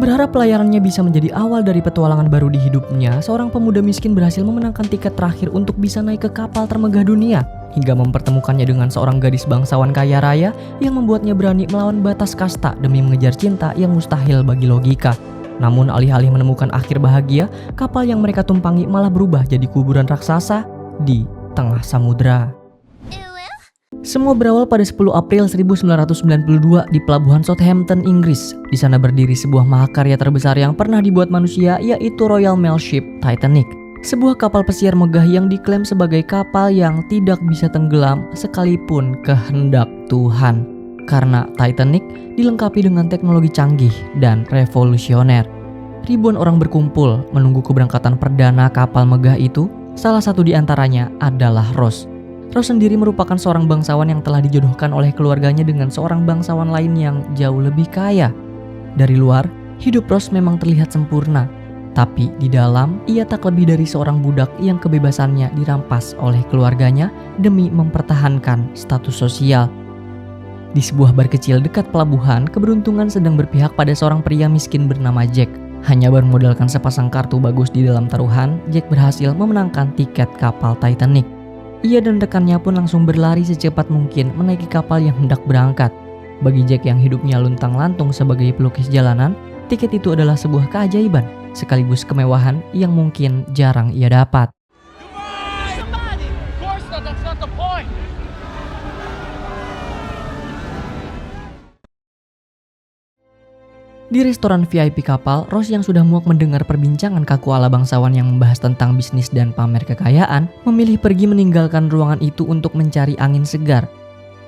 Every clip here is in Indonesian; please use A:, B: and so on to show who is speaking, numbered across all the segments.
A: Berharap pelayarannya bisa menjadi awal dari petualangan baru di hidupnya, seorang pemuda miskin berhasil memenangkan tiket terakhir untuk bisa naik ke kapal termegah dunia, hingga mempertemukannya dengan seorang gadis bangsawan kaya raya yang membuatnya berani melawan batas kasta demi mengejar cinta yang mustahil bagi logika. Namun alih-alih menemukan akhir bahagia, kapal yang mereka tumpangi malah berubah jadi kuburan raksasa di tengah samudra. Semua berawal pada 10 April 1992 di pelabuhan Southampton, Inggris. Di sana berdiri sebuah mahakarya terbesar yang pernah dibuat manusia, yaitu Royal Mail Ship Titanic. Sebuah kapal pesiar megah yang diklaim sebagai kapal yang tidak bisa tenggelam sekalipun kehendak Tuhan. Karena Titanic dilengkapi dengan teknologi canggih dan revolusioner. Ribuan orang berkumpul menunggu keberangkatan perdana kapal megah itu. Salah satu di antaranya adalah Rose. Rose sendiri merupakan seorang bangsawan yang telah dijodohkan oleh keluarganya dengan seorang bangsawan lain yang jauh lebih kaya. Dari luar, hidup Rose memang terlihat sempurna, tapi di dalam ia tak lebih dari seorang budak yang kebebasannya dirampas oleh keluarganya demi mempertahankan status sosial. Di sebuah bar kecil dekat pelabuhan, keberuntungan sedang berpihak pada seorang pria miskin bernama Jack. Hanya bermodalkan sepasang kartu bagus di dalam taruhan, Jack berhasil memenangkan tiket kapal Titanic. Ia dan rekannya pun langsung berlari secepat mungkin menaiki kapal yang hendak berangkat. Bagi Jack yang hidupnya luntang-lantung sebagai pelukis jalanan, tiket itu adalah sebuah keajaiban, sekaligus kemewahan yang mungkin jarang ia dapat. Di restoran VIP kapal, Rose yang sudah muak mendengar perbincangan kaku ala bangsawan yang membahas tentang bisnis dan pamer kekayaan, memilih pergi meninggalkan ruangan itu untuk mencari angin segar.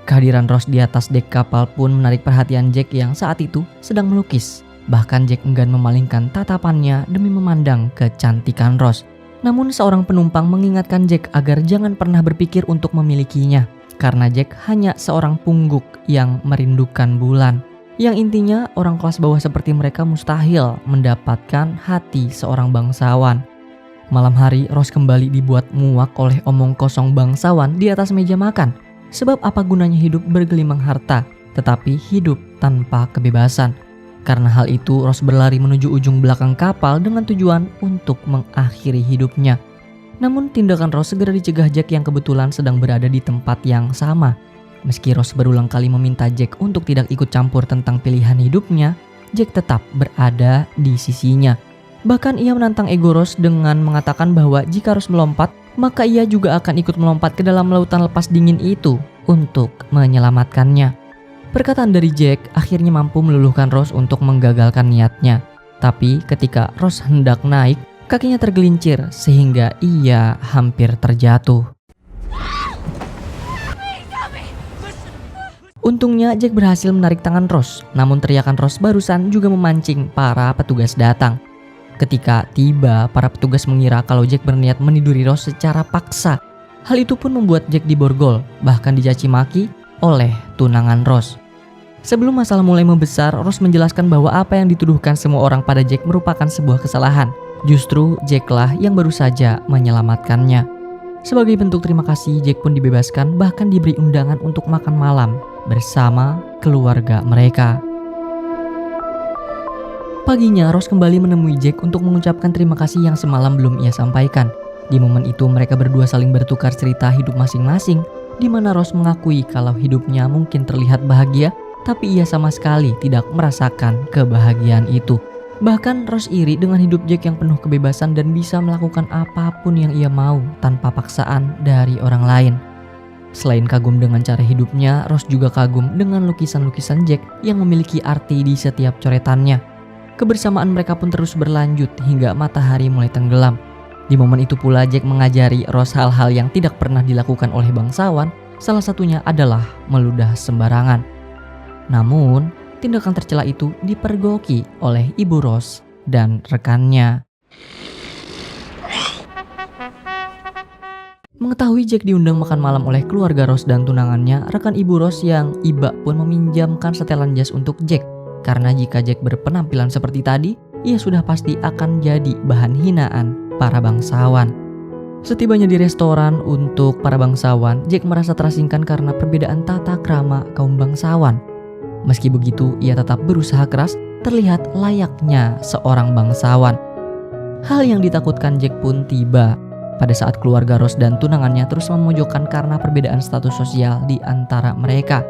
A: Kehadiran Rose di atas dek kapal pun menarik perhatian Jack yang saat itu sedang melukis. Bahkan Jack enggan memalingkan tatapannya demi memandang kecantikan Rose. Namun seorang penumpang mengingatkan Jack agar jangan pernah berpikir untuk memilikinya, karena Jack hanya seorang pungguk yang merindukan bulan. Yang intinya orang kelas bawah seperti mereka mustahil mendapatkan hati seorang bangsawan. Malam hari, Rose kembali dibuat muak oleh omong kosong bangsawan di atas meja makan. Sebab apa gunanya hidup bergelimang harta, tetapi hidup tanpa kebebasan. Karena hal itu, Rose berlari menuju ujung belakang kapal dengan tujuan untuk mengakhiri hidupnya. Namun tindakan Rose segera dicegah Jack yang kebetulan sedang berada di tempat yang sama. Meski Rose berulang kali meminta Jack untuk tidak ikut campur tentang pilihan hidupnya, Jack tetap berada di sisinya. Bahkan ia menantang ego Rose dengan mengatakan bahwa jika Rose melompat, maka ia juga akan ikut melompat ke dalam lautan lepas dingin itu untuk menyelamatkannya. Perkataan dari Jack akhirnya mampu meluluhkan Rose untuk menggagalkan niatnya. Tapi ketika Rose hendak naik, kakinya tergelincir sehingga ia hampir terjatuh. Untungnya Jack berhasil menarik tangan Rose, namun teriakan Rose barusan juga memancing para petugas datang. Ketika tiba, para petugas mengira kalau Jack berniat meniduri Rose secara paksa. Hal itu pun membuat Jack diborgol, bahkan dicaci maki oleh tunangan Rose. Sebelum masalah mulai membesar, Rose menjelaskan bahwa apa yang dituduhkan semua orang pada Jack merupakan sebuah kesalahan. Justru Jacklah yang baru saja menyelamatkannya. Sebagai bentuk terima kasih, Jack pun dibebaskan, bahkan diberi undangan untuk makan malam bersama keluarga mereka. Paginya, Rose kembali menemui Jack untuk mengucapkan terima kasih yang semalam belum ia sampaikan. Di momen itu, mereka berdua saling bertukar cerita hidup masing-masing, di mana Rose mengakui kalau hidupnya mungkin terlihat bahagia, tapi ia sama sekali tidak merasakan kebahagiaan itu. Bahkan Rose iri dengan hidup Jack yang penuh kebebasan dan bisa melakukan apapun yang ia mau tanpa paksaan dari orang lain. Selain kagum dengan cara hidupnya, Rose juga kagum dengan lukisan-lukisan Jack yang memiliki arti di setiap coretannya. Kebersamaan mereka pun terus berlanjut hingga matahari mulai tenggelam. Di momen itu pula Jack mengajari Rose hal-hal yang tidak pernah dilakukan oleh bangsawan, salah satunya adalah meludah sembarangan. Namun, tindakan tercela itu dipergoki oleh ibu Rose dan rekannya. Mengetahui Jack diundang makan malam oleh keluarga Rose dan tunangannya, rekan ibu Rose yang iba pun meminjamkan setelan jas untuk Jack. Karena jika Jack berpenampilan seperti tadi, ia sudah pasti akan jadi bahan hinaan para bangsawan. Setibanya di restoran untuk para bangsawan, Jack merasa terasingkan karena perbedaan tata krama kaum bangsawan. Meski begitu, ia tetap berusaha keras terlihat layaknya seorang bangsawan. Hal yang ditakutkan Jack pun tiba pada saat keluarga Rose dan tunangannya terus memojokkan karena perbedaan status sosial di antara mereka.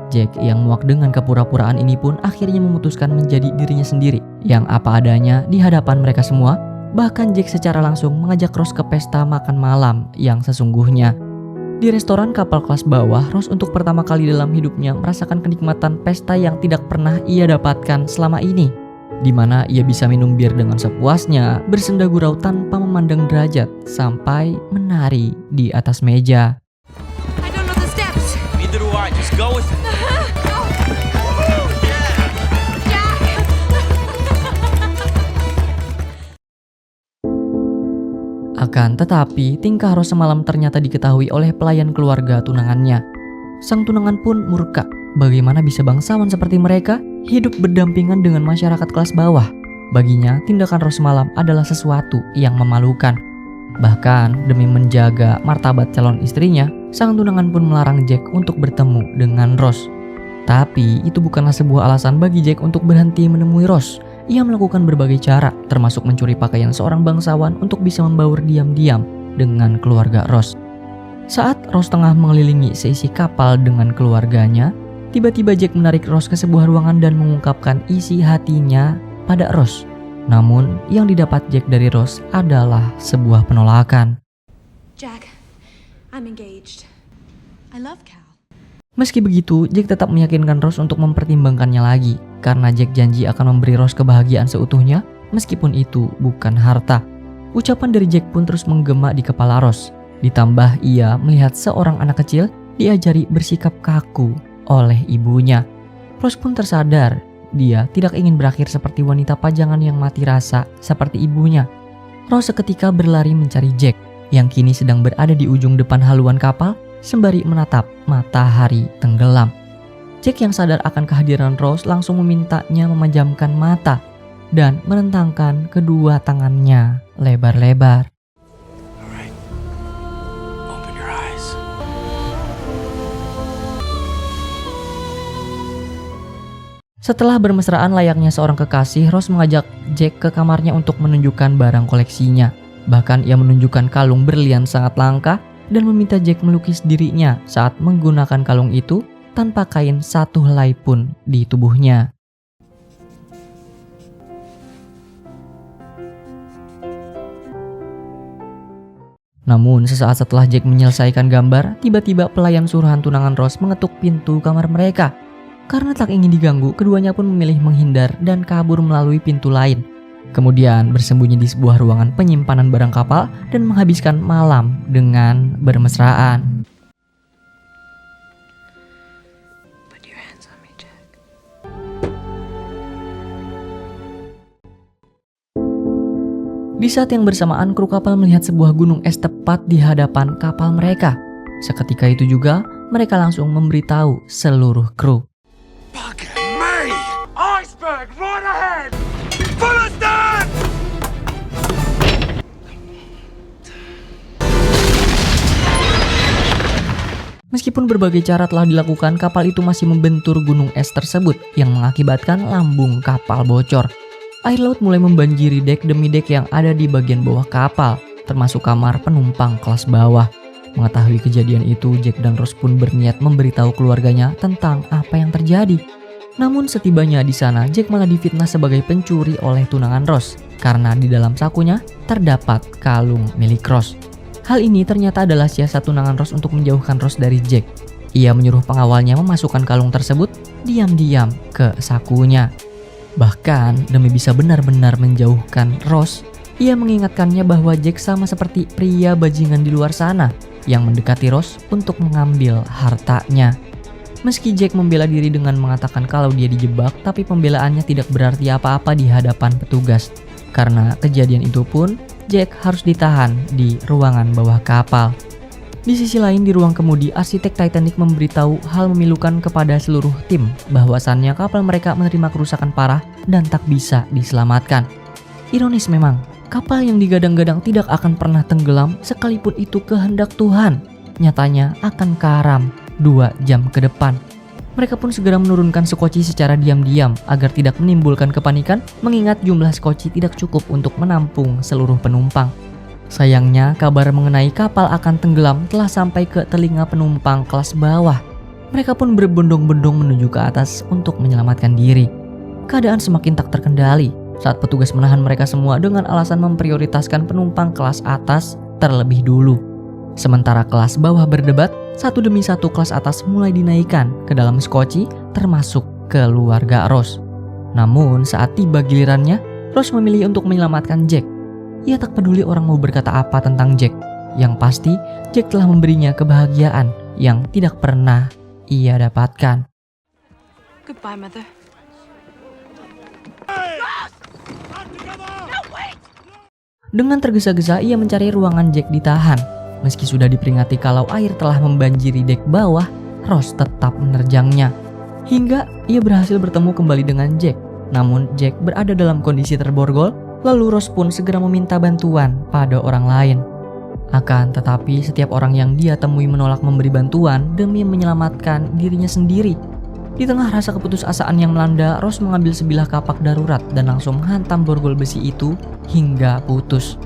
A: Jack yang muak dengan kepura-puraan ini pun akhirnya memutuskan menjadi dirinya sendiri yang apa adanya di hadapan mereka semua. Bahkan Jack secara langsung mengajak Rose ke pesta makan malam yang sesungguhnya. Di restoran kapal kelas bawah, Rose untuk pertama kali dalam hidupnya merasakan kenikmatan pesta yang tidak pernah ia dapatkan selama ini, di mana ia bisa minum bir dengan sepuasnya, bersenda gurau tanpa memandang derajat, sampai menari di atas meja.
B: I don't know the steps.
C: Neither do I. Just go with it.
A: Akan tetapi, tingkah Rose semalam ternyata diketahui oleh pelayan keluarga tunangannya. Sang tunangan pun murka. Bagaimana bisa bangsawan seperti mereka hidup berdampingan dengan masyarakat kelas bawah? Baginya, tindakan Rose semalam adalah sesuatu yang memalukan. Bahkan, demi menjaga martabat calon istrinya, sang tunangan pun melarang Jack untuk bertemu dengan Rose. Tapi, itu bukanlah sebuah alasan bagi Jack untuk berhenti menemui Rose. Ia melakukan berbagai cara, termasuk mencuri pakaian seorang bangsawan untuk bisa membaur diam-diam dengan keluarga Rose. Saat Rose tengah mengelilingi seisi kapal dengan keluarganya, tiba-tiba Jack menarik Rose ke sebuah ruangan dan mengungkapkan isi hatinya pada Rose. Namun, yang didapat Jack dari Rose adalah sebuah penolakan.
B: Jack, I'm engaged. I love Cal.
A: Meski begitu, Jack tetap meyakinkan Rose untuk mempertimbangkannya lagi, karena Jack janji akan memberi Rose kebahagiaan seutuhnya, meskipun itu bukan harta. Ucapan dari Jack pun terus menggema di kepala Rose. Ditambah ia melihat seorang anak kecil diajari bersikap kaku oleh ibunya. Rose pun tersadar, dia tidak ingin berakhir seperti wanita pajangan yang mati rasa seperti ibunya. Rose seketika berlari mencari Jack, yang kini sedang berada di ujung depan haluan kapal, sembari menatap matahari tenggelam. Jack yang sadar akan kehadiran Rose langsung memintanya memejamkan mata dan merentangkan kedua tangannya lebar-lebar.
C: Alright. Open your eyes.
A: Setelah bermesraan layaknya seorang kekasih, Rose mengajak Jack ke kamarnya untuk menunjukkan barang koleksinya. Bahkan ia menunjukkan kalung berlian sangat langka dan meminta Jack melukis dirinya saat menggunakan kalung itu tanpa kain satu helai pun di tubuhnya. Namun sesaat setelah Jack menyelesaikan gambar, tiba-tiba pelayan suruhan tunangan Rose mengetuk pintu kamar mereka. Karena tak ingin diganggu, keduanya pun memilih menghindar dan kabur melalui pintu lain. Kemudian bersembunyi di sebuah ruangan penyimpanan barang kapal dan menghabiskan malam dengan bermesraan.
B: Put your hands on me, Jack.
A: Di saat yang bersamaan, kru kapal melihat sebuah gunung es tepat di hadapan kapal mereka. Seketika itu juga, mereka langsung memberitahu seluruh kru.
C: Fucking me! Iceberg right ahead! Full astern!
A: Meskipun berbagai cara telah dilakukan, kapal itu masih membentur gunung es tersebut yang mengakibatkan lambung kapal bocor. Air laut mulai membanjiri dek demi dek yang ada di bagian bawah kapal, termasuk kamar penumpang kelas bawah. Mengetahui kejadian itu, Jack dan Rose pun berniat memberitahu keluarganya tentang apa yang terjadi. Namun setibanya di sana, Jack malah difitnah sebagai pencuri oleh tunangan Rose karena di dalam sakunya terdapat kalung milik Rose. Hal ini ternyata adalah siasat tunangan Rose untuk menjauhkan Rose dari Jack. Ia menyuruh pengawalnya memasukkan kalung tersebut diam-diam ke sakunya. Bahkan demi bisa benar-benar menjauhkan Rose, ia mengingatkannya bahwa Jack sama seperti pria bajingan di luar sana yang mendekati Rose untuk mengambil hartanya. Meski Jack membela diri dengan mengatakan kalau dia dijebak, tapi pembelaannya tidak berarti apa-apa di hadapan petugas. Karena kejadian itu pun, Jack harus ditahan di ruangan bawah kapal. Di sisi lain, di ruang kemudi, arsitek Titanic memberitahu hal memilukan kepada seluruh tim bahwasannya kapal mereka menerima kerusakan parah dan tak bisa diselamatkan. Ironis memang, kapal yang digadang-gadang tidak akan pernah tenggelam sekalipun itu kehendak Tuhan, nyatanya akan karam 2 jam ke depan. Mereka pun segera menurunkan sekoci secara diam-diam agar tidak menimbulkan kepanikan mengingat jumlah sekoci tidak cukup untuk menampung seluruh penumpang. Sayangnya, kabar mengenai kapal akan tenggelam telah sampai ke telinga penumpang kelas bawah. Mereka pun berbondong-bondong menuju ke atas untuk menyelamatkan diri. Keadaan semakin tak terkendali saat petugas menahan mereka semua dengan alasan memprioritaskan penumpang kelas atas terlebih dulu. Sementara kelas bawah berdebat, satu demi satu kelas atas mulai dinaikkan ke dalam sekoci termasuk keluarga Rose. Namun saat tiba gilirannya, Rose memilih untuk menyelamatkan Jack. Ia tak peduli orang mau berkata apa tentang Jack. Yang pasti, Jack telah memberinya kebahagiaan yang tidak pernah ia dapatkan.
B: Goodbye, Mother.
A: Dengan tergesa-gesa ia mencari ruangan Jack ditahan. Meski sudah diperingati kalau air telah membanjiri dek bawah, Rose tetap menerjangnya. Hingga ia berhasil bertemu kembali dengan Jack. Namun Jack berada dalam kondisi terborgol, lalu Rose pun segera meminta bantuan pada orang lain. Akan tetapi setiap orang yang dia temui menolak memberi bantuan demi menyelamatkan dirinya sendiri. Di tengah rasa keputusasaan yang melanda, Rose mengambil sebilah kapak darurat dan langsung menghantam borgol besi itu hingga putus.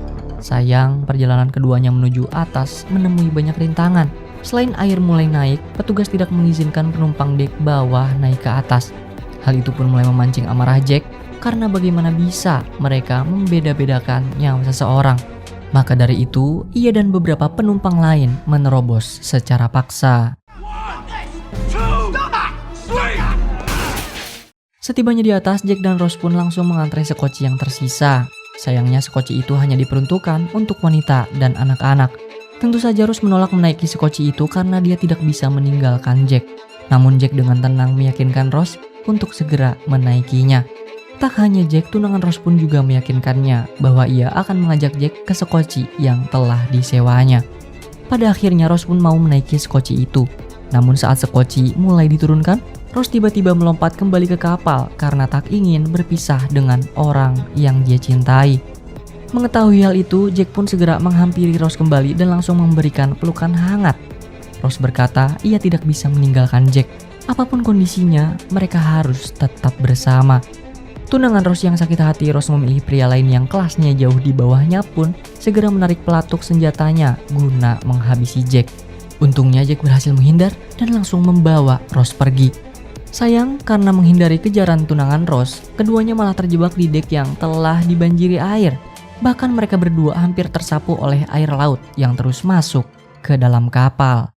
A: Sayang, perjalanan keduanya menuju atas menemui banyak rintangan. Selain air mulai naik, petugas tidak mengizinkan penumpang dek bawah naik ke atas. Hal itu pun mulai memancing amarah Jack, karena bagaimana bisa mereka membeda-bedakan nyawa seseorang. Maka dari itu, ia dan beberapa penumpang lain menerobos secara paksa. Setibanya di atas, Jack dan Rose pun langsung mengantre sekoci yang tersisa. Sayangnya sekoci itu hanya diperuntukkan untuk wanita dan anak-anak. Tentu saja Rose menolak menaiki sekoci itu karena dia tidak bisa meninggalkan Jack. Namun Jack dengan tenang meyakinkan Rose untuk segera menaikinya. Tak hanya Jack, tunangan Rose pun juga meyakinkannya bahwa ia akan mengajak Jack ke sekoci yang telah disewanya. Pada akhirnya Rose pun mau menaiki sekoci itu. Namun saat sekoci mulai diturunkan, Rose tiba-tiba melompat kembali ke kapal karena tak ingin berpisah dengan orang yang dia cintai. Mengetahui hal itu, Jack pun segera menghampiri Rose kembali dan langsung memberikan pelukan hangat. Rose berkata ia tidak bisa meninggalkan Jack. Apapun kondisinya, mereka harus tetap bersama. Tunangan Rose yang sakit hati, Rose memilih pria lain yang kelasnya jauh di bawahnya pun segera menarik pelatuk senjatanya guna menghabisi Jack. Untungnya Jack berhasil menghindar dan langsung membawa Rose pergi. Sayang, karena menghindari kejaran tunangan Rose, keduanya malah terjebak di dek yang telah dibanjiri air. Bahkan mereka berdua hampir tersapu oleh air laut yang terus masuk ke dalam kapal.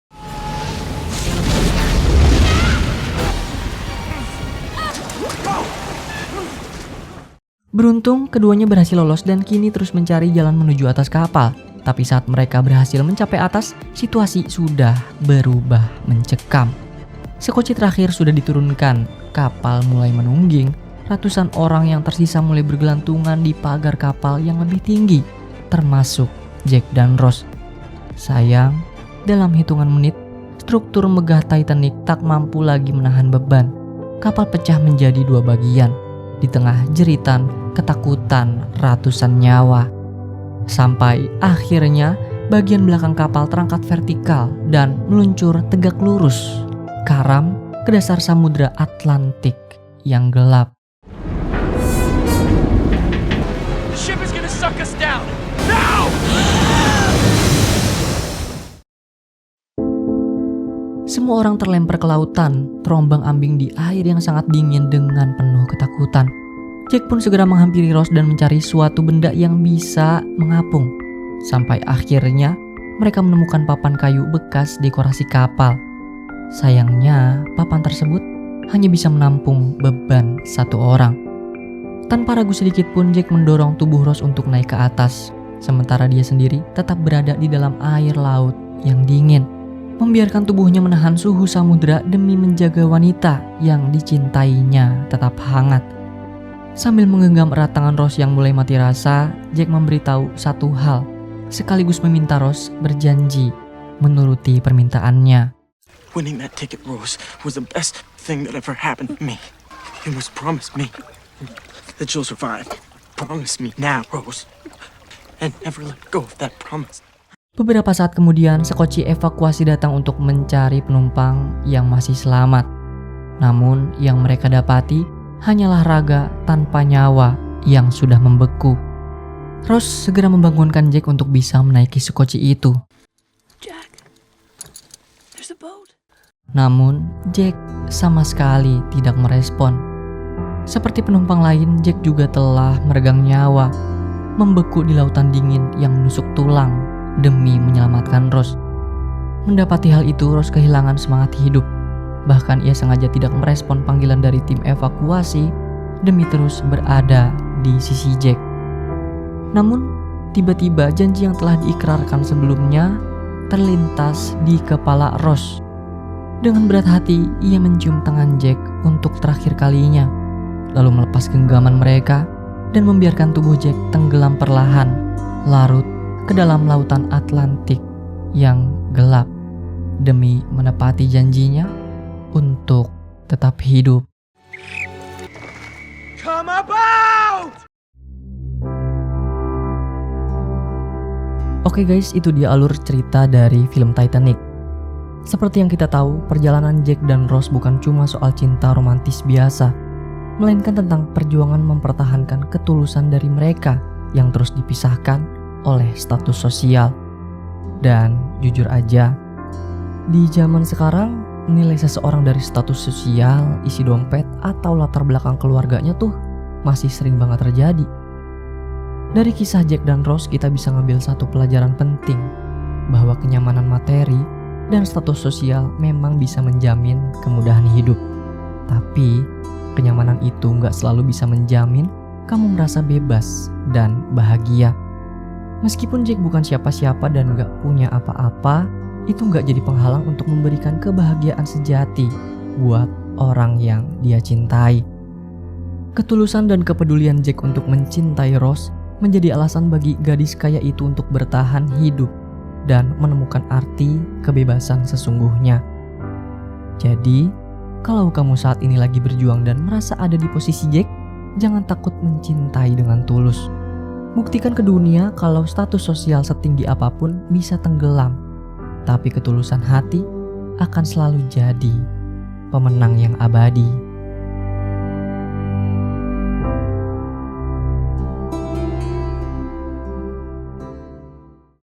A: Beruntung, keduanya berhasil lolos dan kini terus mencari jalan menuju atas kapal. Tapi saat mereka berhasil mencapai atas, situasi sudah berubah mencekam. Sekoci terakhir sudah diturunkan, kapal mulai menungging, ratusan orang yang tersisa mulai bergelantungan di pagar kapal yang lebih tinggi, termasuk Jack dan Rose. Sayang, dalam hitungan menit, struktur megah Titanic tak mampu lagi menahan beban. Kapal pecah menjadi dua bagian, di tengah jeritan ketakutan ratusan nyawa. Sampai akhirnya, bagian belakang kapal terangkat vertikal dan meluncur tegak lurus karam ke dasar samudra Atlantik yang gelap.
C: The ship is gonna suck us down. Now!
A: Semua orang terlempar ke lautan, terombang-ambing di air yang sangat dingin dengan penuh ketakutan. Jack pun segera menghampiri Rose dan mencari suatu benda yang bisa mengapung. Sampai akhirnya, mereka menemukan papan kayu bekas dekorasi kapal. Sayangnya, papan tersebut hanya bisa menampung beban satu orang. Tanpa ragu sedikit pun Jack mendorong tubuh Rose untuk naik ke atas, sementara dia sendiri tetap berada di dalam air laut yang dingin, membiarkan tubuhnya menahan suhu samudra demi menjaga wanita yang dicintainya tetap hangat. Sambil menggenggam erat tangan Rose yang mulai mati rasa, Jack memberitahu satu hal, sekaligus meminta Rose berjanji menuruti permintaannya.
C: Winning that ticket, Rose, was the best thing that ever happened to me. You must promise me that you'll survive. Promise me now, Rose. And never let go of that promise.
A: Beberapa saat kemudian, sekoci evakuasi datang untuk mencari penumpang yang masih selamat. Namun yang mereka dapati hanyalah raga tanpa nyawa yang sudah membeku. Rose segera membangunkan Jack untuk bisa menaiki sekoci itu.
B: Jack, there's a boat.
A: Namun Jack sama sekali tidak merespon. Seperti penumpang lain, Jack juga telah meregang nyawa, membeku di lautan dingin yang menusuk tulang demi menyelamatkan Rose. Mendapati hal itu, Rose kehilangan semangat hidup. Bahkan ia sengaja tidak merespon panggilan dari tim evakuasi demi terus berada di sisi Jack. Namun, tiba-tiba janji yang telah diikrarkan sebelumnya terlintas di kepala Rose. Dengan berat hati, ia mencium tangan Jack untuk terakhir kalinya, lalu melepas genggaman mereka dan membiarkan tubuh Jack tenggelam perlahan, larut ke dalam lautan Atlantik yang gelap demi menepati janjinya untuk tetap hidup.
C: Come about!
A: Oke guys, itu dia alur cerita dari film Titanic. Seperti yang kita tahu, perjalanan Jack dan Rose bukan cuma soal cinta romantis biasa, melainkan tentang perjuangan mempertahankan ketulusan dari mereka yang terus dipisahkan oleh status sosial. Dan jujur aja, di zaman sekarang nilai seseorang dari status sosial, isi dompet, atau latar belakang keluarganya tuh masih sering banget terjadi. Dari kisah Jack dan Rose kita bisa ngambil satu pelajaran penting, bahwa kenyamanan materi dan status sosial memang bisa menjamin kemudahan hidup. Tapi kenyamanan itu nggak selalu bisa menjamin kamu merasa bebas dan bahagia. Meskipun Jack bukan siapa-siapa dan nggak punya apa-apa, itu nggak jadi penghalang untuk memberikan kebahagiaan sejati buat orang yang dia cintai. Ketulusan dan kepedulian Jack untuk mencintai Rose menjadi alasan bagi gadis kaya itu untuk bertahan hidup dan menemukan arti kebebasan sesungguhnya. Jadi, kalau kamu saat ini lagi berjuang dan merasa ada di posisi Jack, jangan takut mencintai dengan tulus. Buktikan ke dunia kalau status sosial setinggi apapun bisa tenggelam, tapi ketulusan hati akan selalu jadi pemenang yang abadi.